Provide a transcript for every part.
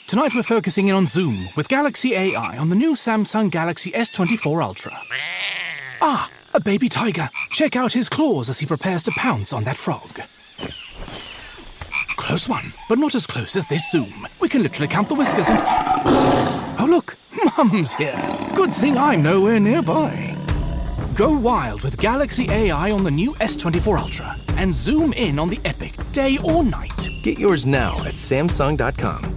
Tonight we're focusing in on Zoom with Galaxy AI on the new Samsung Galaxy S24 Ultra. Ah, a baby tiger. Check out his claws as he prepares to pounce on that frog. Close one, but not as close as this Zoom. We can literally count the whiskers and... Oh look, Mum's here. Good thing I'm nowhere nearby. Go wild with Galaxy AI on the new S24 Ultra and zoom in on the epic day or night. Get yours now at Samsung.com.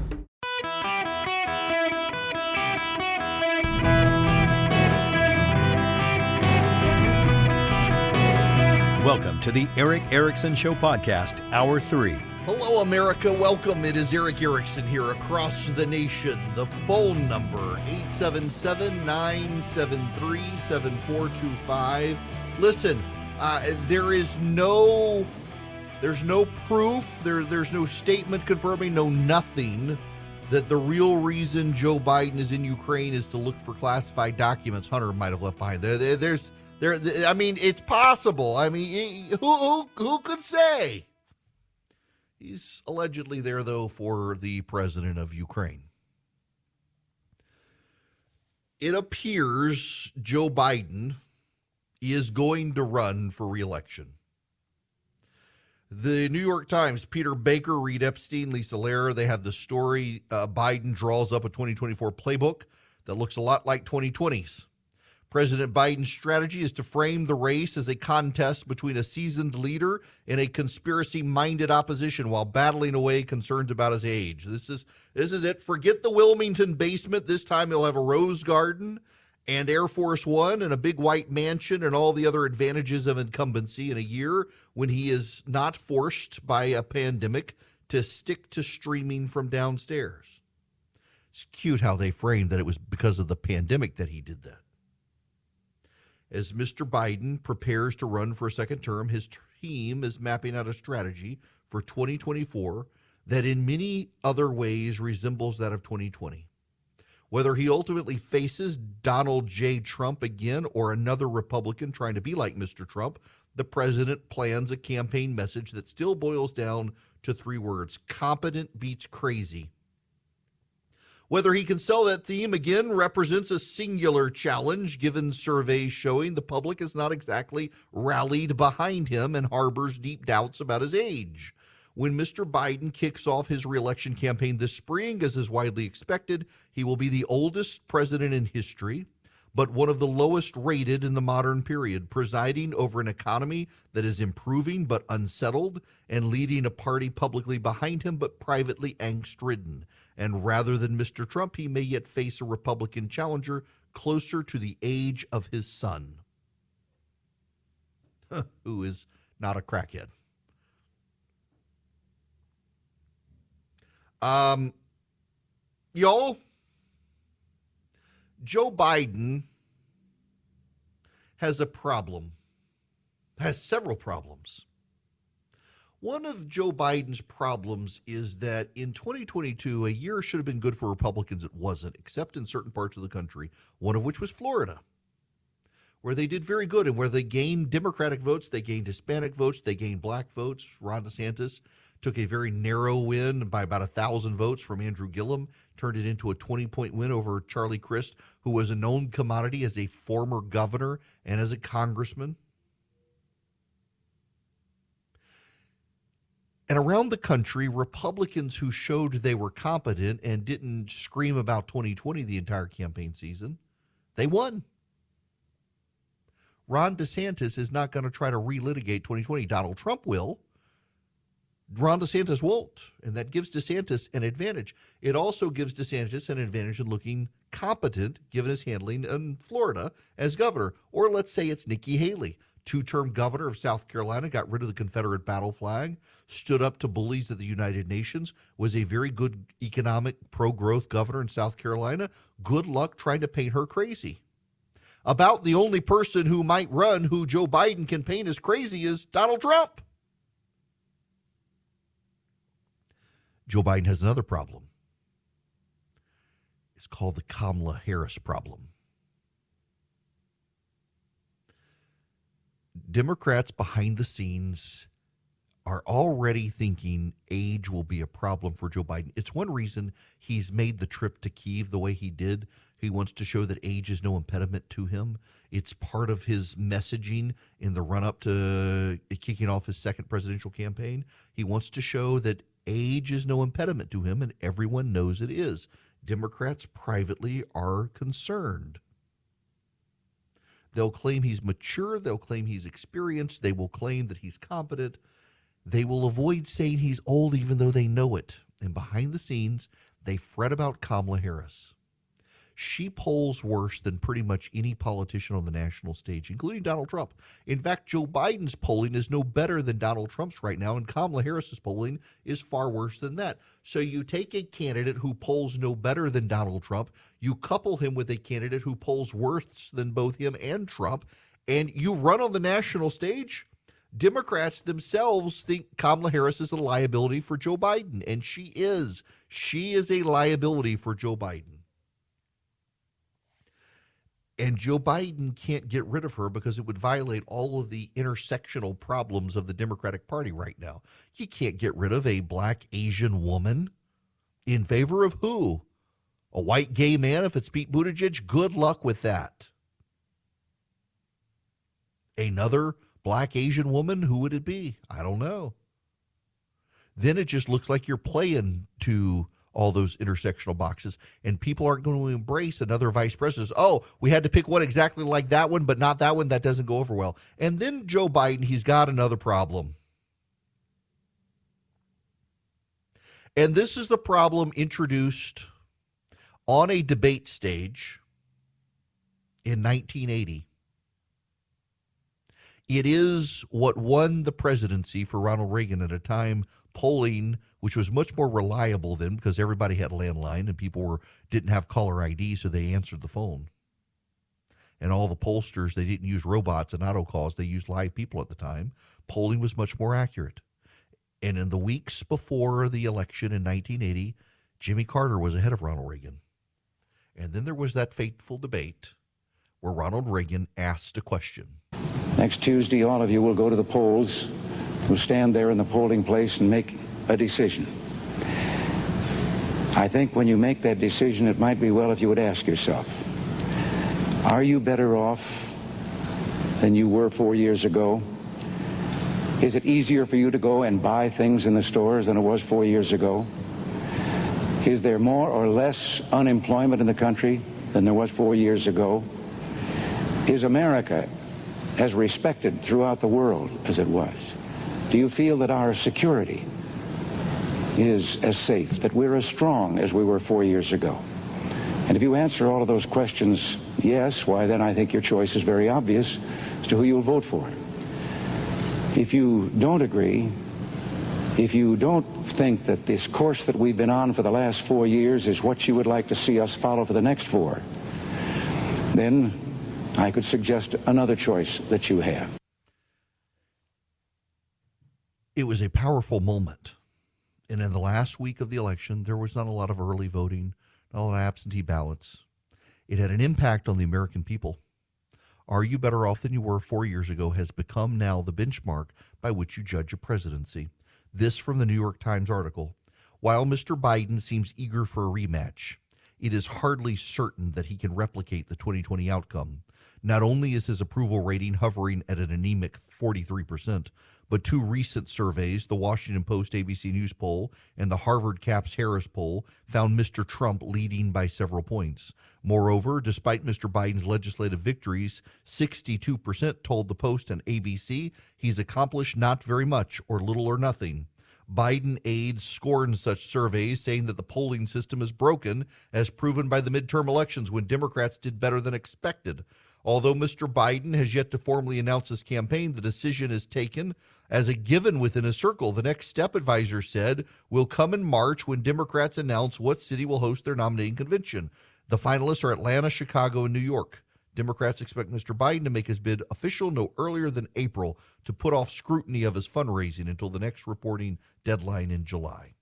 Welcome to the Eric Erickson Show Podcast, Hour 3. Hello, America. Welcome. It is Eric Erickson here across the nation. The phone number, 877-973-7425. Listen, there's no proof, there's no statement confirming, no nothing that the real reason Joe Biden is in Ukraine is to look for classified documents Hunter might have left behind. I mean, it's possible. I mean, who could say? He's allegedly there, though, for the president of Ukraine. It appears Joe Biden is going to run for reelection. The New York Times, Peter Baker, Reed Epstein, Lisa Lehrer, they have the story. Biden draws up a 2024 playbook that looks a lot like 2020's. President Biden's strategy is to frame the race as a contest between a seasoned leader and a conspiracy-minded opposition while battling away concerns about his age. This is it. Forget the Wilmington basement. This time he'll have a rose garden and Air Force One and a big white mansion and all the other advantages of incumbency in a year when he is not forced by a pandemic to stick to streaming from downstairs. It's cute how they framed that it was because of the pandemic that he did that. As Mr. Biden prepares to run for a second term, his team is mapping out a strategy for 2024 that in many other ways resembles that of 2020. Whether he ultimately faces Donald J. Trump again or another Republican trying to be like Mr. Trump, the president plans a campaign message that still boils down to 3 words: competent beats crazy. Whether he can sell that theme again represents a singular challenge, given surveys showing the public is not exactly rallied behind him and harbors deep doubts about his age. When Mr. Biden kicks off his reelection campaign this spring, as is widely expected, he will be the oldest president in history, but one of the lowest rated in the modern period, presiding over an economy that is improving but unsettled and leading a party publicly behind him but privately angst-ridden. And rather than Mr. Trump, he may yet face a Republican challenger closer to the age of his son, who is not a crackhead. Y'all, Joe Biden has a problem, has several problems. One of Joe Biden's problems is that in 2022, a year should have been good for Republicans. It wasn't, except in certain parts of the country, one of which was Florida, where they did very good and where they gained Democratic votes, they gained Hispanic votes, they gained black votes. Ron DeSantis took a very narrow win by about 1,000 votes from Andrew Gillum, turned it into a 20-point win over Charlie Crist, who was a known commodity as a former governor and as a congressman. And around the country, Republicans who showed they were competent and didn't scream about 2020 the entire campaign season, they won. Ron DeSantis is not going to try to relitigate 2020. Donald Trump will. Ron DeSantis won't, and that gives DeSantis an advantage. It also gives DeSantis an advantage in looking competent, given his handling in Florida as governor. Or let's say it's Nikki Haley, 2-term governor of South Carolina, got rid of the Confederate battle flag, stood up to bullies at the United Nations, was a very good economic pro-growth governor in South Carolina. Good luck trying to paint her crazy. About the only person who might run who Joe Biden can paint as crazy is Donald Trump. Joe Biden has another problem. It's called the Kamala Harris problem. Democrats behind the scenes are already thinking age will be a problem for Joe Biden. It's one reason he's made the trip to Kyiv the way he did. He wants to show that age is no impediment to him. It's part of his messaging in the run-up to kicking off his second presidential campaign. He wants to show that age is no impediment to him, and everyone knows it is. Democrats privately are concerned. They'll claim he's mature. They'll claim he's experienced. They will claim that he's competent. They will avoid saying he's old even though they know it. And behind the scenes, they fret about Kamala Harris. She polls worse than pretty much any politician on the national stage, including Donald Trump. In fact, Joe Biden's polling is no better than Donald Trump's right now, and Kamala Harris's polling is far worse than that. So you take a candidate who polls no better than Donald Trump, you couple him with a candidate who polls worse than both him and Trump, and you run on the national stage. Democrats themselves think Kamala Harris is a liability for Joe Biden, and she is. She is a liability for Joe Biden. And Joe Biden can't get rid of her because it would violate all of the intersectional problems of the Democratic Party right now. You can't get rid of a black Asian woman in favor of who? A white gay man if it's Pete Buttigieg? Good luck with that. Another black Asian woman, who would it be? I don't know. Then it just looks like you're playing to all those intersectional boxes, and people aren't going to embrace another vice president. Oh, we had to pick one exactly like that one, but not that one. That doesn't go over well. And then Joe Biden, he's got another problem. And this is the problem introduced on a debate stage in 1980. It is what won the presidency for Ronald Reagan at a time polling, which was much more reliable then because everybody had a landline and people didn't have caller ID, so they answered the phone. And all the pollsters, they didn't use robots and autocalls. They used live people at the time. Polling was much more accurate. And in the weeks before the election in 1980, Jimmy Carter was ahead of Ronald Reagan. And then there was that fateful debate where Ronald Reagan asked a question. Next Tuesday, all of you will go to the polls. Will stand there in the polling place and make a decision. I think when you make that decision, it might be well if you would ask yourself, are you better off than you were 4 years ago? Is it easier for you to go and buy things in the stores than it was 4 years ago? Is there more or less unemployment in the country than there was 4 years ago? Is America as respected throughout the world as it was? Do you feel that our security is as safe, that we're as strong as we were 4 years ago? And if you answer all of those questions yes, why then I think your choice is very obvious as to who you'll vote for. If you don't agree, if you don't think that this course that we've been on for the last 4 years is what you would like to see us follow for the next 4, then I could suggest another choice that you have. It was a powerful moment. And in the last week of the election, there was not a lot of early voting, not a lot of absentee ballots. It had an impact on the American people. Are you better off than you were 4 years ago has become now the benchmark by which you judge a presidency. This from the New York Times article. While Mr. Biden seems eager for a rematch, it is hardly certain that he can replicate the 2020 outcome. Not only is his approval rating hovering at an anemic 43%, but two recent surveys, the Washington Post ABC News poll and the Harvard Caps Harris poll, found Mr. Trump leading by several points. Moreover, despite Mr. Biden's legislative victories, 62% told the Post and ABC he's accomplished not very much or little or nothing. Biden aides scorn such surveys, saying that the polling system is broken, as proven by the midterm elections when Democrats did better than expected. Although Mr. Biden has yet to formally announce his campaign, the decision is taken as a given within a circle. The next step, advisors said, will come in March when Democrats announce what city will host their nominating convention. The finalists are Atlanta, Chicago, and New York. Democrats expect Mr. Biden to make his bid official no earlier than April to put off scrutiny of his fundraising until the next reporting deadline in July.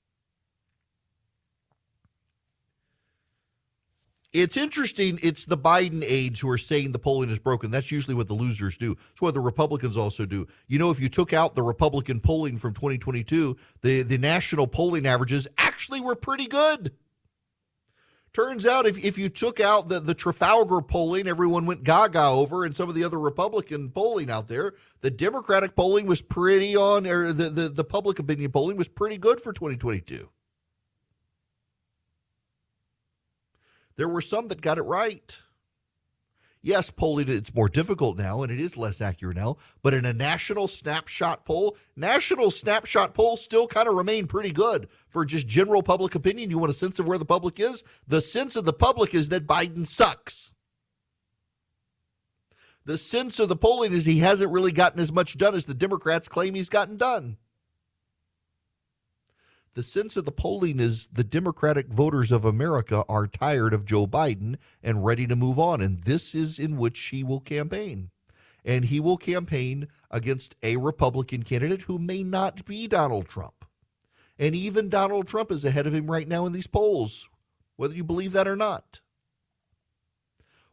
It's interesting. It's the Biden aides who are saying the polling is broken. That's usually what the losers do. It's what the Republicans also do. You know, if you took out the Republican polling from 2022, the national polling averages actually were pretty good. Turns out if you took out the Trafalgar polling, everyone went gaga over, and some of the other Republican polling out there, the Democratic polling was pretty on, or the public opinion polling was pretty good for 2022. There were some that got it right. Yes, polling, it's more difficult now, and it is less accurate now, but in a national snapshot polls still kind of remain pretty good for just general public opinion. You want a sense of where the public is? The sense of the public is that Biden sucks. The sense of the polling is he hasn't really gotten as much done as the Democrats claim he's gotten done. The sense of the polling is the Democratic voters of America are tired of Joe Biden and ready to move on. And this is in which he will campaign. And he will campaign against a Republican candidate who may not be Donald Trump. And even Donald Trump is ahead of him right now in these polls, whether you believe that or not.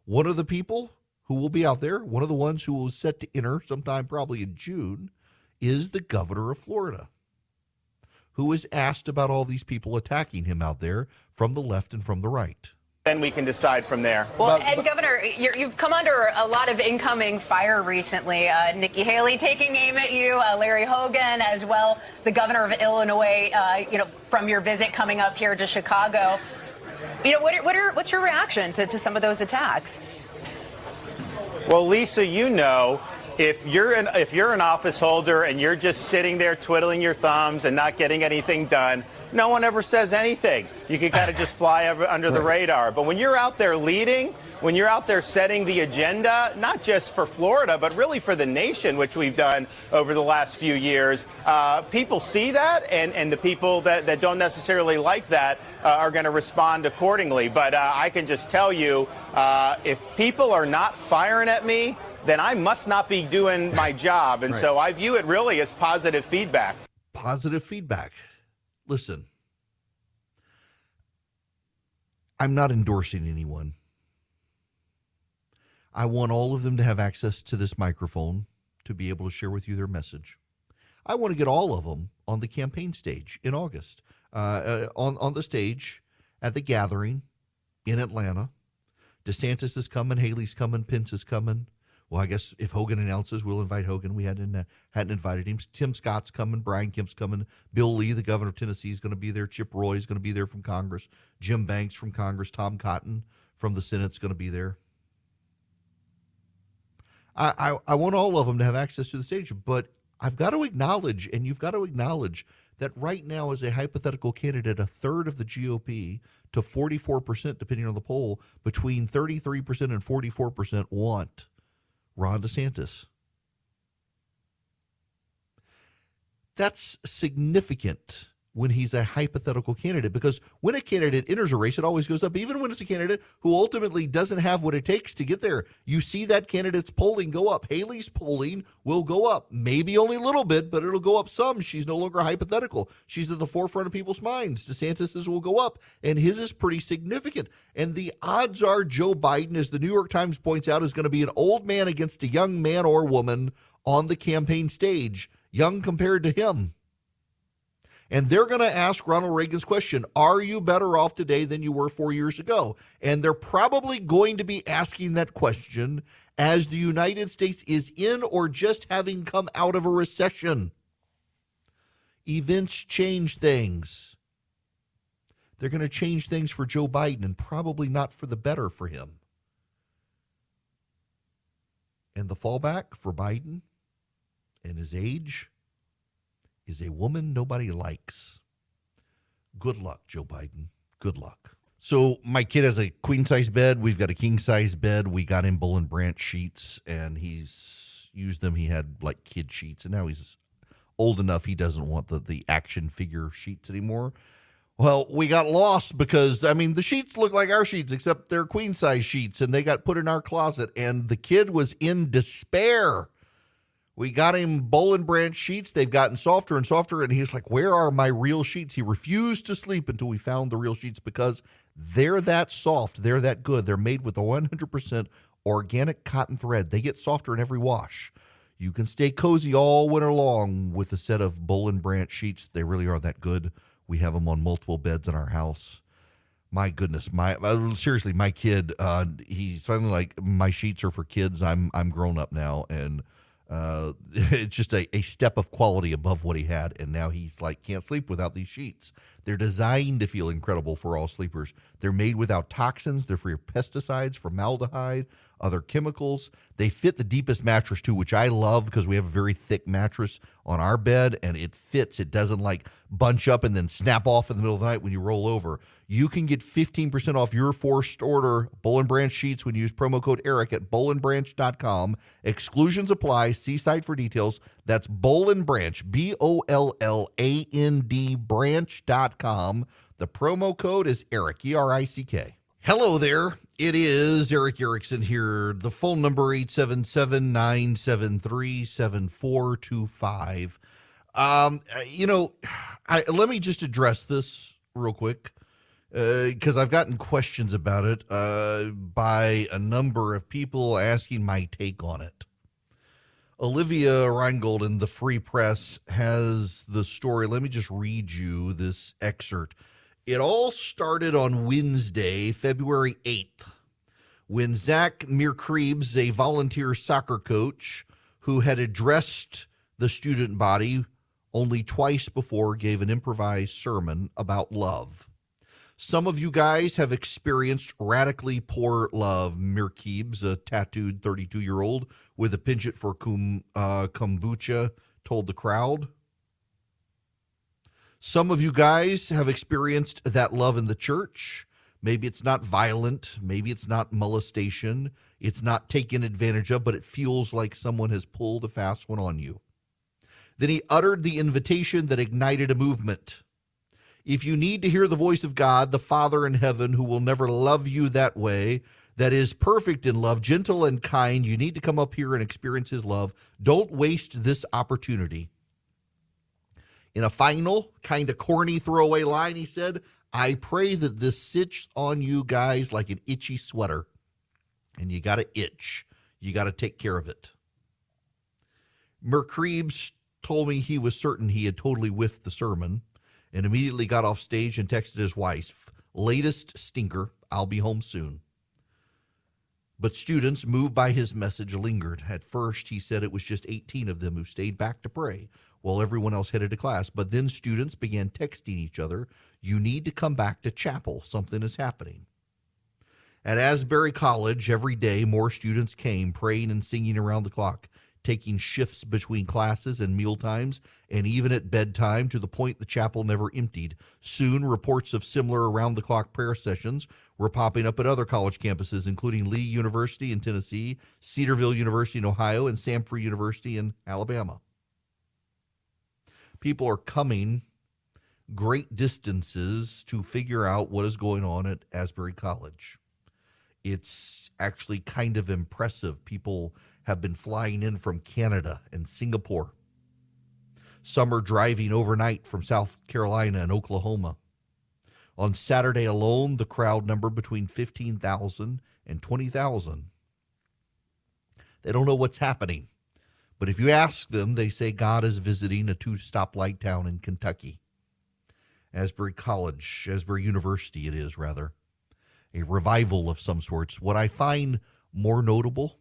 One of the people who will be out there, one of the ones who is set to enter sometime probably in June, is the governor of Florida, who is asked about all these people attacking him out there from the left and from the right. Then we can decide from there. Well, and Governor, you've come under a lot of incoming fire recently. Nikki Haley taking aim at you, Larry Hogan as well, the governor of Illinois, from your visit coming up here to Chicago. What's your reaction to some of those attacks? Well, Lisa, if you're an office holder and you're just sitting there twiddling your thumbs and not getting anything done, no one ever says anything. You can kind of just fly under the radar. But when you're out there leading, when you're out there setting the agenda, not just for Florida, but really for the nation, which we've done over the last few years, people see that, and the people that don't necessarily like that are going to respond accordingly. But I can just tell you, if people are not firing at me, then I must not be doing my job. And so I view it really as positive feedback. Positive feedback. Listen, I'm not endorsing anyone. I want all of them to have access to this microphone to be able to share with you their message. I want to get all of them on the campaign stage in August, on the stage at the gathering in Atlanta. DeSantis is coming, Haley's coming, Pence is coming. Well, I guess if Hogan announces, we'll invite Hogan. We hadn't invited him. Tim Scott's coming. Brian Kemp's coming. Bill Lee, the governor of Tennessee, is going to be there. Chip Roy is going to be there from Congress. Jim Banks from Congress. Tom Cotton from the Senate is going to be there. I want all of them to have access to the stage, but I've got to acknowledge, and you've got to acknowledge, that right now as a hypothetical candidate, a third of the GOP to 44%, depending on the poll, between 33% and 44% want Ron DeSantis. That's significant when he's a hypothetical candidate, because when a candidate enters a race, it always goes up, even when it's a candidate who ultimately doesn't have what it takes to get there. You see that candidate's polling go up. Haley's polling will go up, maybe only a little bit, but it'll go up some. She's no longer hypothetical. She's at the forefront of people's minds. DeSantis's will go up, and his is pretty significant. And the odds are Joe Biden, as the New York Times points out, is going to be an old man against a young man or woman on the campaign stage, young compared to him. And they're going to ask Ronald Reagan's question, are you better off today than you were 4 years ago? And they're probably going to be asking that question as the United States is in or just having come out of a recession. Events change things. They're going to change things for Joe Biden, and probably not for the better for him. And the fallback for Biden and his age is a woman nobody likes. Good luck, Joe Biden. Good luck. So my kid has a queen-size bed. We've got a king-size bed. We got him Bull and Branch sheets, and he's used them. He had like kid sheets, and now he's old enough he doesn't want the action figure sheets anymore. Well, we got lost because, the sheets look like our sheets, except they're queen-size sheets, and they got put in our closet, and the kid was in despair We got him Boll and Branch sheets. They've gotten softer and softer, and he's like, where are my real sheets? He refused to sleep until we found the real sheets because they're that soft. They're that good. They're made with a 100% organic cotton thread. They get softer in every wash. You can stay cozy all winter long with a set of Boll and Branch sheets. They really are that good. We have them on multiple beds in our house. My goodness, seriously, my kid, he's finally like, my sheets are for kids. I'm grown up now, and it's just a step of quality above what he had, and now he's like, can't sleep without these sheets. They're designed to feel incredible for all sleepers. They're made without toxins. They're free of pesticides, formaldehyde, other chemicals. They fit the deepest mattress too, which I love because we have a very thick mattress on our bed, and it fits. It doesn't like bunch up and then snap off in the middle of the night when you roll over. You can get 15% off your first order Boll and Branch sheets when you use promo code ERIC at bollandbranch.com. Exclusions apply. See site for details. That's Boll and Branch, BOLLAND branch.com. The promo code is ERIC, ERICK. Hello there. It is Eric Erickson here. The phone number 877-973-7425. Let me just address this real quick because I've gotten questions about it by a number of people asking my take on it. Olivia Reingold in the Free Press has the story. Let me just read you this excerpt. It all started on Wednesday, February 8th, when Zach Meerkreebs, a volunteer soccer coach who had addressed the student body only twice before, gave an improvised sermon about love. Some of you guys have experienced radically poor love. Meerkreebs, a tattooed 32-year-old with a penchant for kombucha, told the crowd. Some of you guys have experienced that love in the church. Maybe it's not violent. Maybe it's not molestation. It's not taken advantage of, but it feels like someone has pulled a fast one on you. Then he uttered the invitation that ignited a movement. If you need to hear the voice of God, the Father in heaven, who will never love you that way, that is perfect in love, gentle and kind, you need to come up here and experience his love. Don't waste this opportunity. In a final, kind of corny throwaway line, he said, I pray that this sits on you guys like an itchy sweater. And you got to itch. You got to take care of it. Meerkreebs told me he was certain he had totally whiffed the sermon and immediately got off stage and texted his wife, latest stinker, I'll be home soon. But students, moved by his message, lingered. At first, he said it was just 18 of them who stayed back to pray while everyone else headed to class. But then students began texting each other, you need to come back to chapel. Something is happening. At Asbury College, every day, more students came, praying and singing around the clock, taking shifts between classes and meal times, and even at bedtime, to the point the chapel never emptied. Soon, reports of similar around-the-clock prayer sessions were popping up at other college campuses, including Lee University in Tennessee, Cedarville University in Ohio, and Samford University in Alabama. People are coming great distances to figure out what is going on at Asbury College. It's actually kind of impressive. People have been flying in from Canada and Singapore. Some are driving overnight from South Carolina and Oklahoma. On Saturday alone, the crowd numbered between 15,000 and 20,000. They don't know what's happening, but if you ask them, they say God is visiting a 2-stoplight town in Kentucky. Asbury University it is, rather. A revival of some sorts. What I find more notable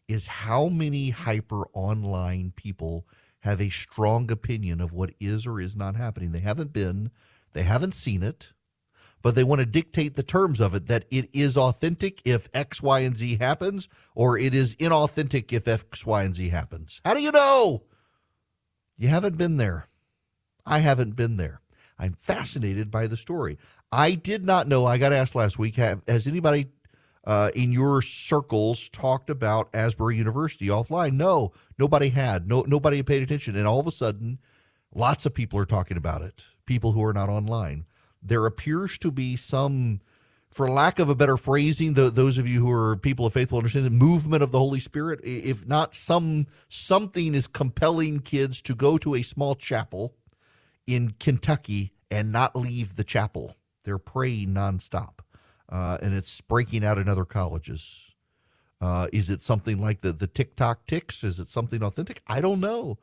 is how many hyper-online people have a strong opinion of what is or is not happening. They haven't seen it, but they want to dictate the terms of it, that it is authentic if X, Y, and Z happens, or it is inauthentic if X, Y, and Z happens. How do you know? You haven't been there. I haven't been there. I'm fascinated by the story. I did not know, I got asked last week, has anybody in your circles talked about Asbury University offline? No, nobody had. Nobody had paid attention. And all of a sudden, lots of people are talking about it, people who are not online. There appears to be some for lack of a better phrasing, those of you who are people of faith will understand the movement of the Holy Spirit. If not, something is compelling kids to go to a small chapel in Kentucky and not leave the chapel. They're praying nonstop, and it's breaking out in other colleges. Is it something like the TikTok ticks? Is it something authentic? I don't know,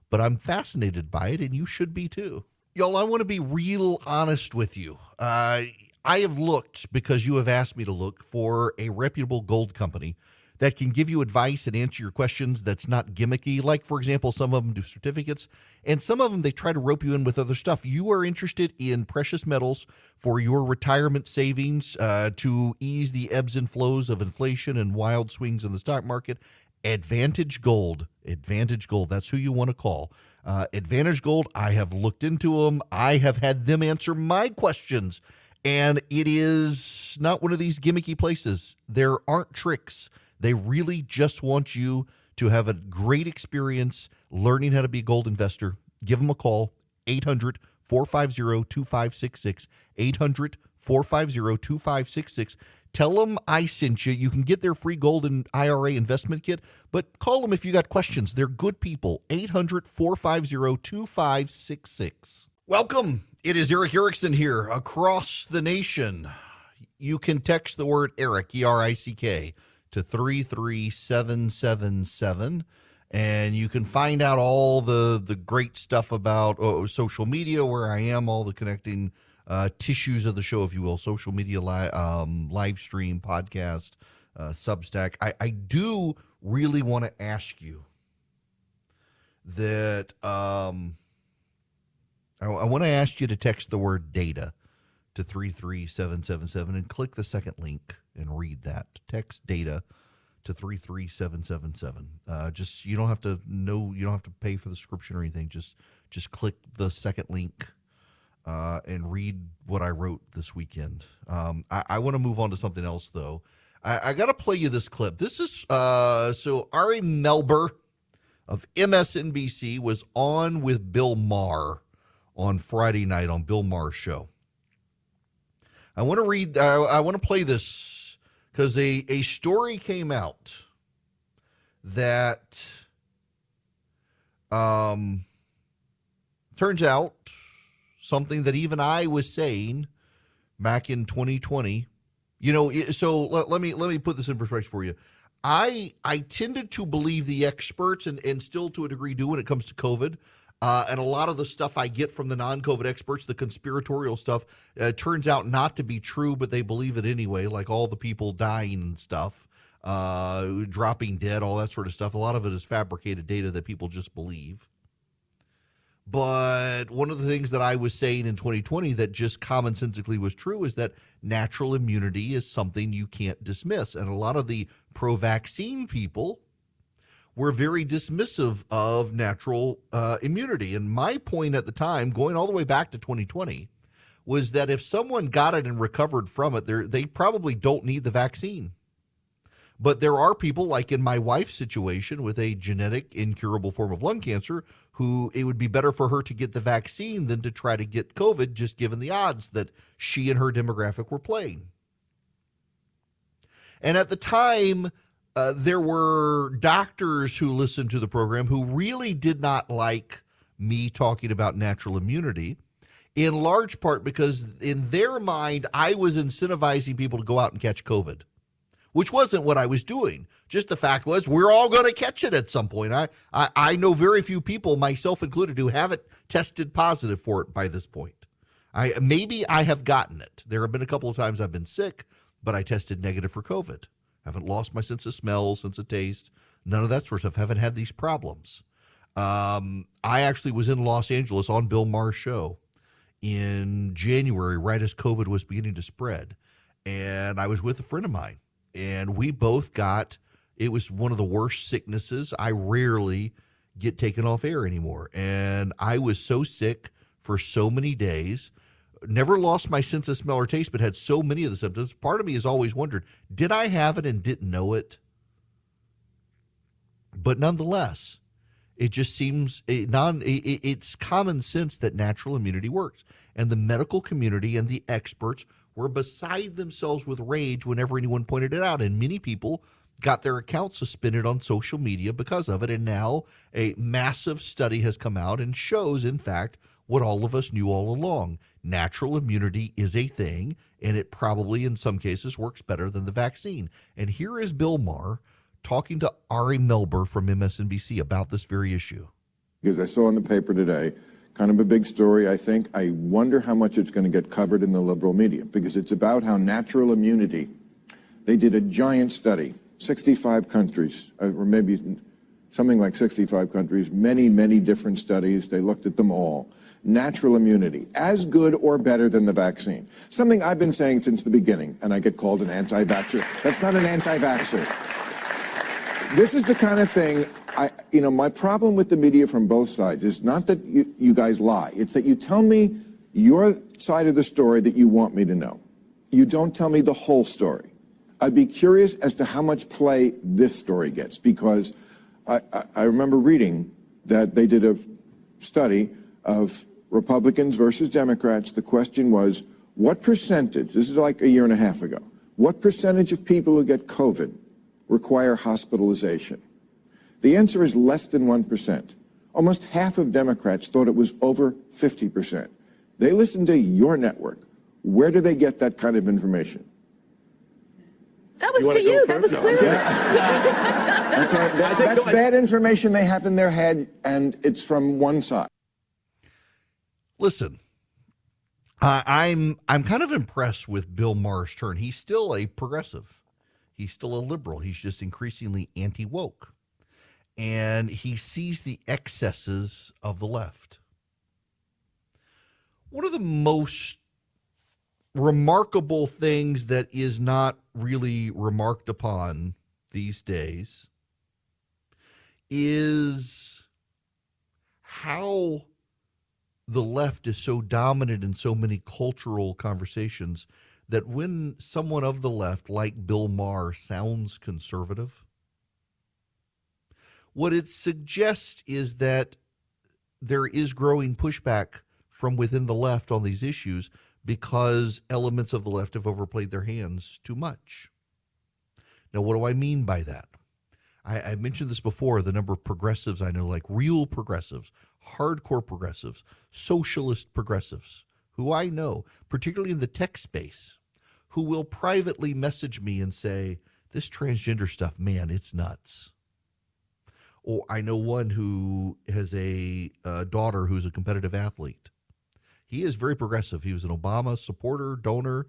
but I'm fascinated by it, and you should be too. Y'all, I want to be real honest with you. I have looked, because you have asked me to look, for a reputable gold company that can give you advice and answer your questions that's not gimmicky. Like, for example, some of them do certificates, and some of them they try to rope you in with other stuff. You are interested in precious metals for your retirement savings to ease the ebbs and flows of inflation and wild swings in the stock market. Advantage Gold, that's who you want to call. Advantage Gold, I have looked into them. I have had them answer my questions. And it is not one of these gimmicky places. There aren't tricks. They really just want you to have a great experience learning how to be a gold investor. Give them a call, 800-450-2566, 800-450-2566. Tell them I sent you. You can get their free gold and IRA investment kit, but call them if you got questions. They're good people, 800-450-2566. Welcome. It is Eric Erickson here across the nation. You can text the word Eric, E-R-I-C-K, to 33777, and you can find out all the great stuff about social media, where I am, all the connecting tissues of the show, if you will, social media, live stream, podcast, Substack. I do really want to ask you that I want to ask you to text the word data to 33777 and click the second link and read that. Text data to 33777. Just you don't have to pay for the subscription or anything. Just click the second link and read what I wrote this weekend. I want to move on to something else though. I got to play you this clip. This is so Ari Melber of MSNBC was on with Bill Maher on Friday night on Bill Maher's show. I want to play this because a story came out that turns out something that even I was saying back in 2020. So let me put this in perspective for you. I tended to believe the experts and still to a degree do when it comes to COVID. And a lot of the stuff I get from the non-COVID experts, the conspiratorial stuff, turns out not to be true, but they believe it anyway, like all the people dying and stuff, dropping dead, all that sort of stuff. A lot of it is fabricated data that people just believe. But one of the things that I was saying in 2020 that just commonsensically was true is that natural immunity is something you can't dismiss. And a lot of the pro-vaccine people were very dismissive of natural immunity. And my point at the time, going all the way back to 2020, was that if someone got it and recovered from it, they probably don't need the vaccine. But there are people, like in my wife's situation with a genetic incurable form of lung cancer, who it would be better for her to get the vaccine than to try to get COVID, just given the odds that she and her demographic were playing. And at the time, there were doctors who listened to the program who really did not like me talking about natural immunity, in large part because in their mind, I was incentivizing people to go out and catch COVID, which wasn't what I was doing. Just the fact was we're all going to catch it at some point. I know very few people, myself included, who haven't tested positive for it by this point. Maybe I have gotten it. There have been a couple of times I've been sick, but I tested negative for COVID. Haven't lost my sense of smell, sense of taste, none of that sort of stuff. Haven't had these problems. I actually was in Los Angeles on Bill Maher's show in January, right as COVID was beginning to spread. And I was with a friend of mine, and we both got, it was one of the worst sicknesses. I rarely get taken off air anymore. And I was so sick for so many days. Never lost my sense of smell or taste, but had so many of the symptoms. Part of me has always wondered, did I have it and didn't know it? But nonetheless, it just seems it's common sense that natural immunity works. And the medical community and the experts were beside themselves with rage whenever anyone pointed it out. And many people got their accounts suspended on social media because of it. And now a massive study has come out and shows, in fact, what all of us knew all along. Natural immunity is a thing, and it probably in some cases works better than the vaccine. And here is Bill Maher talking to Ari Melber from MSNBC about this very issue. Because I saw in the paper today, kind of a big story, I think. I wonder how much it's going to get covered in the liberal media, because it's about how natural immunity, they did a giant study, 65 countries, or maybe something like 65 countries, many, many different studies. They looked at them all. Natural immunity, as good or better than the vaccine. Something I've been saying since the beginning, and I get called an anti-vaxxer. That's not an anti-vaxxer. This is the kind of thing, my problem with the media from both sides is not that you guys lie. It's that you tell me your side of the story that you want me to know. You don't tell me the whole story. I'd be curious as to how much play this story gets, because I remember reading that they did a study of Republicans versus Democrats. The question was, what percentage, this is like a year and a half ago, what percentage of people who get COVID require hospitalization? The answer is less than 1%. Almost half of Democrats thought it was over 50%. They listened to your network. Where do they get that kind of information? That was to you. That was clearly. Yeah. Okay, that's bad information they have in their head, and it's from one side. Listen, I'm kind of impressed with Bill Maher's turn. He's still a progressive. He's still a liberal. He's just increasingly anti-woke. And he sees the excesses of the left. One of the most remarkable things that is not really remarked upon these days is how the left is so dominant in so many cultural conversations that when someone of the left, like Bill Maher, sounds conservative, what it suggests is that there is growing pushback from within the left on these issues because elements of the left have overplayed their hands too much. Now, what do I mean by that? I mentioned this before, the number of progressives I know, like real progressives, hardcore progressives, socialist progressives, who I know, particularly in the tech space, who will privately message me and say, this transgender stuff, man, it's nuts. Or I know one who has a daughter who's a competitive athlete. He is very progressive. He was an Obama supporter, donor,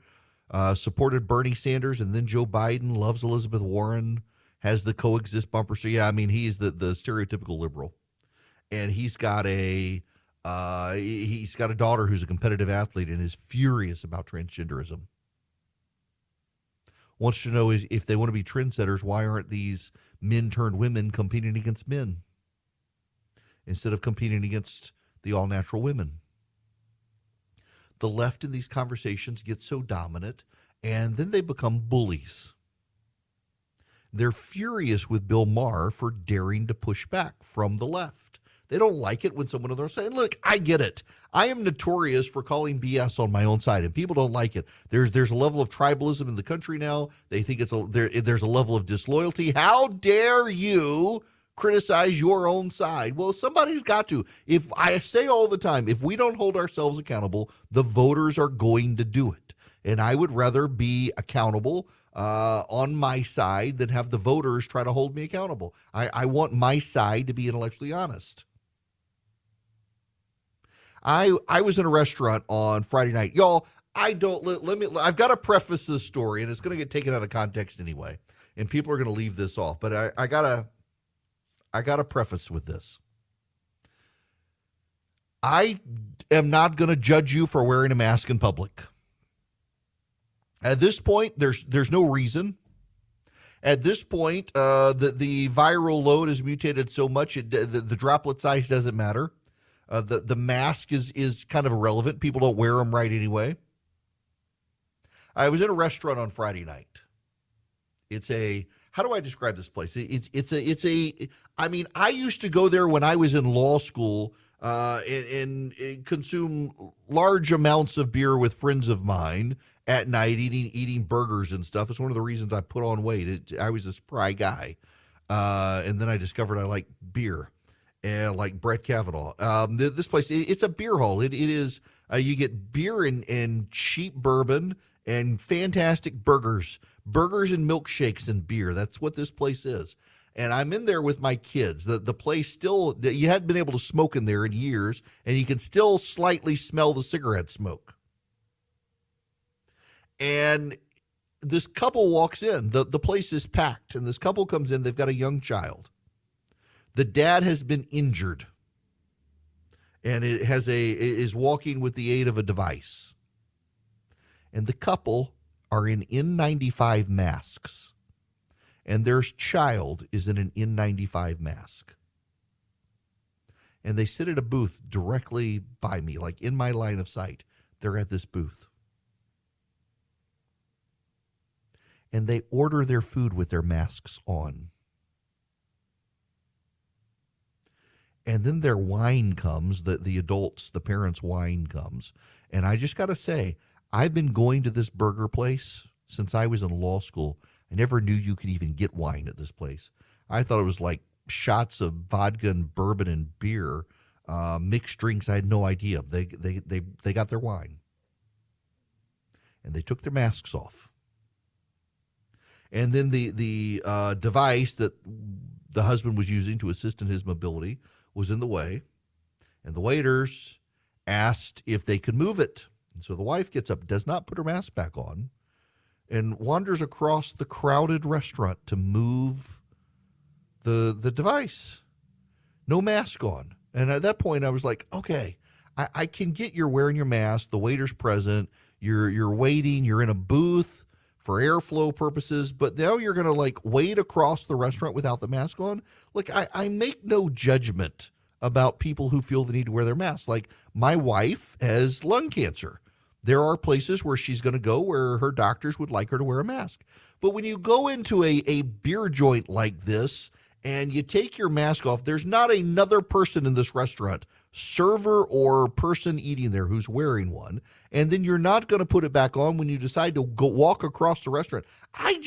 supported Bernie Sanders, and then Joe Biden, loves Elizabeth Warren, has the coexist bumper. So, yeah, I mean, he's the stereotypical liberal. And he's got a daughter who's a competitive athlete and is furious about transgenderism. Wants to know is if they want to be trendsetters, why aren't these men turned women competing against men instead of competing against the all-natural women? The left in these conversations gets so dominant, and then they become bullies. They're furious with Bill Maher for daring to push back from the left. They don't like it when someone of them saying, look, I get it. I am notorious for calling BS on my own side, and people don't like it. There's a level of tribalism in the country now. They think there's a level of disloyalty. How dare you criticize your own side? Well, somebody's got to. If I say all the time, if we don't hold ourselves accountable, the voters are going to do it. And I would rather be accountable on my side than have the voters try to hold me accountable. I want my side to be intellectually honest. I was in a restaurant on Friday night. Y'all, I've got to preface this story, and it's going to get taken out of context anyway, and people are going to leave this off. But I gotta preface with this. I am not going to judge you for wearing a mask in public. At this point, there's no reason. At this point, the viral load is mutated so much the droplet size doesn't matter. The mask is kind of irrelevant. People don't wear them right anyway. I was in a restaurant on Friday night. How do I describe this place? I mean, I used to go there when I was in law school and consume large amounts of beer with friends of mine at night eating burgers and stuff. It's one of the reasons I put on weight. I was a spry guy. And then I discovered I like beer, and like Brett Kavanaugh. This place, it's a beer hall. It is, you get beer and cheap bourbon and fantastic burgers and milkshakes and beer. That's what this place is. And I'm in there with my kids. The place still, you hadn't been able to smoke in there in years, and you can still slightly smell the cigarette smoke. And this couple walks in. The place is packed, and this couple comes in. They've got a young child. The dad has been injured, and is walking with the aid of a device. And the couple are in N95 masks, and their child is in an N95 mask. And they sit at a booth directly by me, like in my line of sight. They're at this booth. And they order their food with their masks on. And then their wine comes, the adults, the parents' wine comes. And I just got to say, I've been going to this burger place since I was in law school. I never knew you could even get wine at this place. I thought it was like shots of vodka and bourbon and beer, mixed drinks. I had no idea. They got their wine. And they took their masks off. And then the device that the husband was using to assist in his mobility was in the way. And the waiters asked if they could move it. And so the wife gets up, does not put her mask back on, and wanders across the crowded restaurant to move the device. No mask on. And at that point, I was like, okay, I can get you're wearing your mask. The waiter's present. You're waiting. You're in a booth for airflow purposes, but now you're going to like wait across the restaurant without the mask on. Look, I make no judgment about people who feel the need to wear their masks. Like my wife has lung cancer. There are places where she's going to go where her doctors would like her to wear a mask. But when you go into a beer joint like this and you take your mask off, there's not another person in this restaurant, server or person eating there, who's wearing one. And then you're not going to put it back on when you decide to go walk across the restaurant. I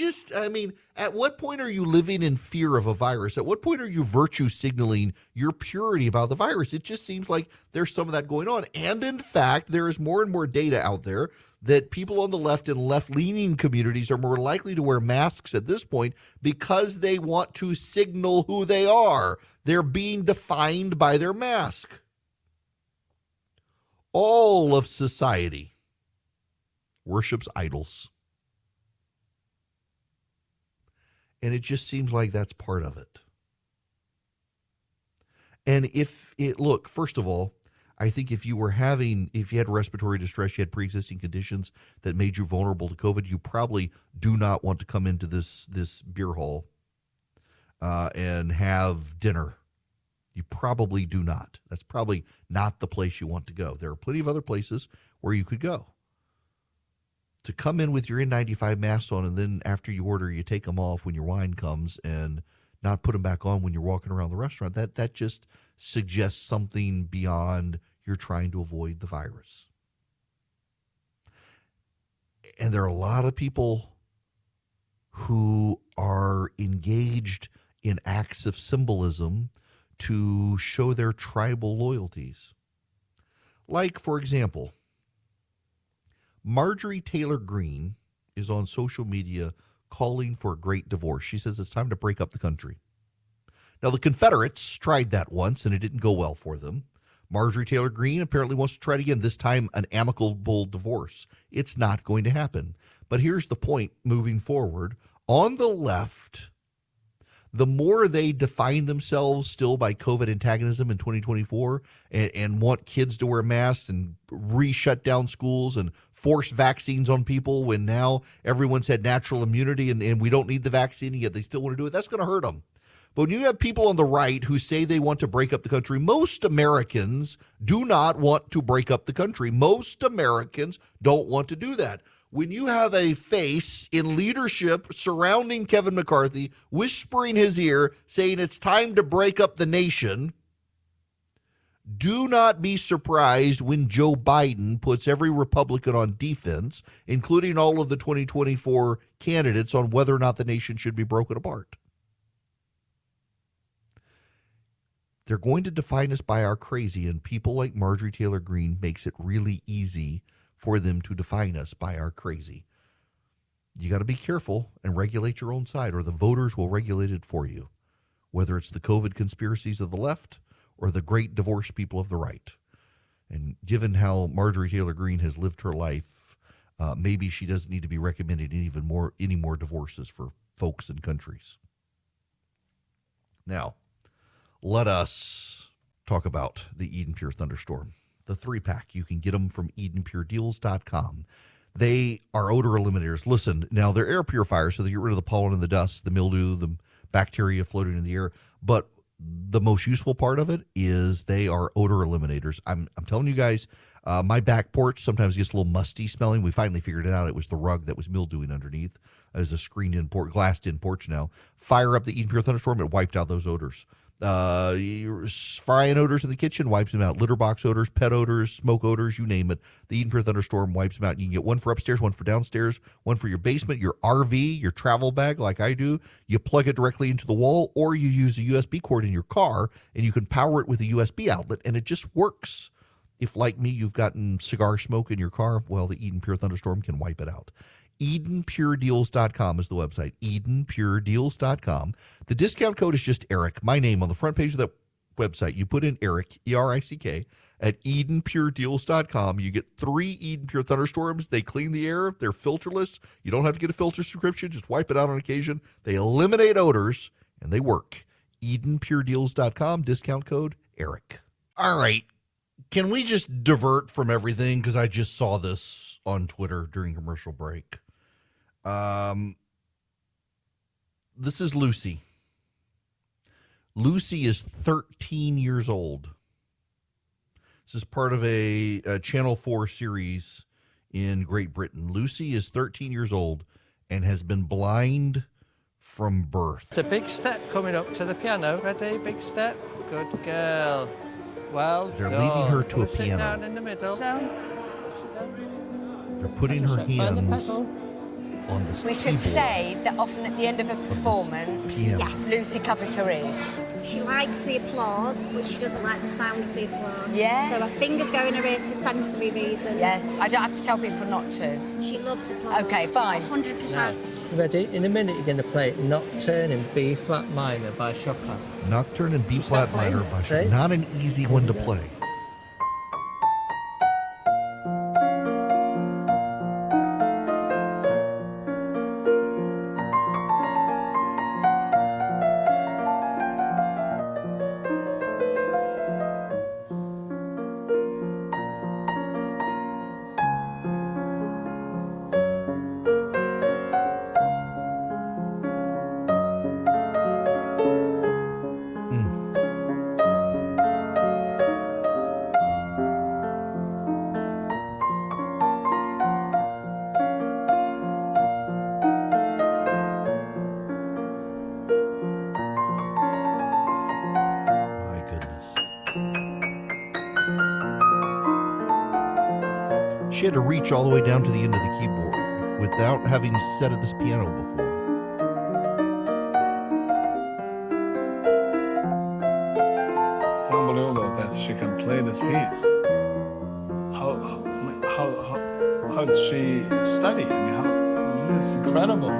mean, at what point are you living in fear of a virus? At what point are you virtue signaling your purity about the virus? It just seems like there's some of that going on. And in fact, there is more and more data out there that people on the left and left-leaning communities are more likely to wear masks at this point because they want to signal who they are. They're being defined by their mask. All of society worships idols. And it just seems like that's part of it. And look, first of all, I think if you had respiratory distress, you had pre-existing conditions that made you vulnerable to COVID, you probably do not want to come into this beer hall and have dinner. You probably do not. That's probably not the place you want to go. There are plenty of other places where you could go. To come in with your N95 mask on and then after you order, you take them off when your wine comes and not put them back on when you're walking around the restaurant, that just suggests something beyond you're trying to avoid the virus. And there are a lot of people who are engaged in acts of symbolism to show their tribal loyalties. Like, for example, Marjorie Taylor Greene is on social media calling for a great divorce. She says it's time to break up the country. Now, the Confederates tried that once, and it didn't go well for them. Marjorie Taylor Greene apparently wants to try it again, this time an amicable divorce. It's not going to happen. But here's the point moving forward. On the left, the more they define themselves still by COVID antagonism in 2024 and want kids to wear masks and re-shut down schools and force vaccines on people when now everyone's had natural immunity and we don't need the vaccine, and yet they still want to do it, that's going to hurt them. But when you have people on the right who say they want to break up the country, most Americans do not want to break up the country. Most Americans don't want to do that. When you have a face in leadership surrounding Kevin McCarthy, whispering his ear, saying it's time to break up the nation, Do not be surprised when Joe Biden puts every Republican on defense, including all of the 2024 candidates, on whether or not the nation should be broken apart. They're going to define us by our crazy, and people like Marjorie Taylor Greene makes it really easy for them to define us by our crazy. You got to be careful and regulate your own side, or the voters will regulate it for you, whether it's the COVID conspiracies of the left or the great divorce people of the right. And given how Marjorie Taylor Greene has lived her life, maybe she doesn't need to be recommending any more divorces for folks and countries. Now, let us talk about the Eden Pure Thunderstorm. The 3-pack. You can get them from EdenPureDeals.com. They are odor eliminators. Listen, now they're air purifiers, so they get rid of the pollen and the dust, the mildew, the bacteria floating in the air. But the most useful part of it is they are odor eliminators. I'm telling you guys, my back porch sometimes gets a little musty smelling. We finally figured it out. It was the rug that was mildewing underneath. As a screened-in glassed-in porch now. Fire up the Eden Pure Thunderstorm. It wiped out those odors. Frying odors in the kitchen wipes them out. Litter box odors, pet odors, smoke odors, you name it. The Eden Pure Thunderstorm wipes them out. You can get one for upstairs, one for downstairs, one for your basement, your RV, your travel bag like I do. You plug it directly into the wall, or you use a USB cord in your car, and you can power it with a USB outlet, and it just works. If, like me, you've gotten cigar smoke in your car, well, the Eden Pure Thunderstorm can wipe it out. EdenPureDeals.com is the website. EdenPureDeals.com. The discount code is just Eric, my name, on the front page of that website. You put in Eric, E-R-I-C-K, at EdenPureDeals.com. You get 3 Eden Pure Thunderstorms. They clean the air. They're filterless. You don't have to get a filter subscription. Just wipe it out on occasion. They eliminate odors, and they work. EdenPureDeals.com, discount code Eric. All right. Can we just divert from everything? Because I just saw this on Twitter during commercial break. This is Lucy. Lucy is 13 years old. This is part of a Channel 4 series in Great Britain. Lucy is 13 years old and has been blind from birth. It's a big step coming up to the piano. Ready? Big step. Good girl. Well They're done. leading her to a Sit piano. down in the middle. Down. Sit down. They're putting her hands on the We should say that often at the end of a performance, piano. Lucy covers her ears. She likes the applause, but she doesn't like the sound of the applause. Yes. So her fingers go in her ears for sensory reasons. Yes, I don't have to tell people not to. She loves applause. Okay, fine. 100%. Ready? In a minute, you're going to play Nocturne in B flat minor by Chopin. Nocturne in B flat minor by See? Chopin. Not an easy one to play. She had to reach all the way down to the end of the keyboard without having sat at this piano before. It's unbelievable that she can play this piece. How does she study? I mean, this is incredible.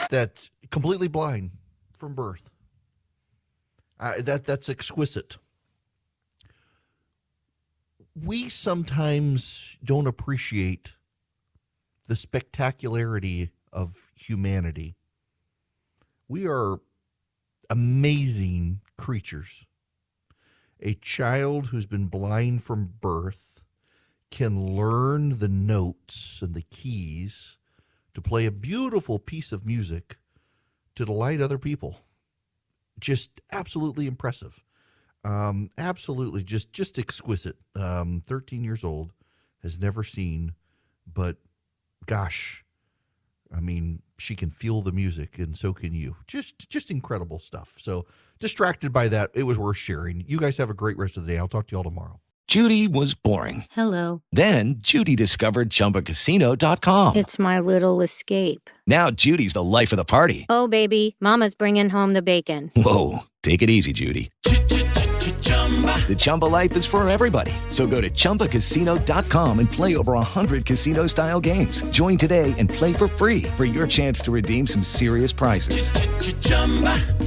That's completely blind from birth. That's exquisite. We sometimes don't appreciate the spectacularity of humanity. We are amazing creatures. A child who's been blind from birth can learn the notes and the keys to play a beautiful piece of music to delight other people. Just absolutely impressive. Absolutely just exquisite. 13 years old, has never seen, but gosh, I mean, she can feel the music, and so can you. Just incredible stuff. So distracted by that, it was worth sharing. You guys have a great rest of the day. I'll talk to you all tomorrow. Judy was boring. Hello. Then Judy discovered ChumbaCasino.com. It's my little escape. Now Judy's the life of the party. Oh, baby, mama's bringing home the bacon. Whoa, take it easy, Judy. The Chumba life is for everybody. So go to ChumbaCasino.com and play over 100 casino-style games. Join today and play for free for your chance to redeem some serious prizes.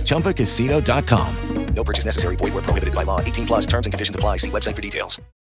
ChumbaCasino.com. No purchase necessary. Void where prohibited by law. 18 plus terms and conditions apply. See website for details.